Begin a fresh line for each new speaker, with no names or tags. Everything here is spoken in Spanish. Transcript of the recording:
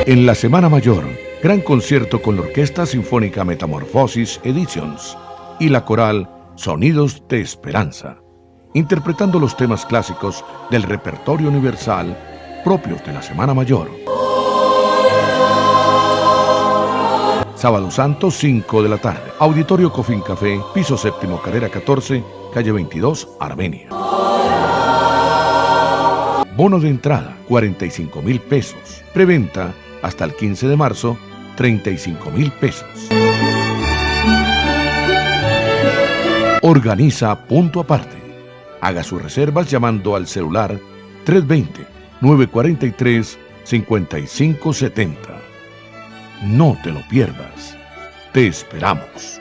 En la Semana Mayor, gran concierto con la Orquesta Sinfónica Metamorfosis Editions y la coral Sonidos de Esperanza, interpretando los temas clásicos del repertorio universal propios de la Semana Mayor. Sábado Santo, 5 de la tarde. Auditorio Cofin Café, piso séptimo, carrera 14, calle 22, Armenia. Bono de entrada, 45.000 pesos. Preventa hasta el 15 de marzo, 35.000 pesos. Organiza Punto Aparte. Haga sus reservas llamando al celular 320-943-5570. No te lo pierdas. Te esperamos.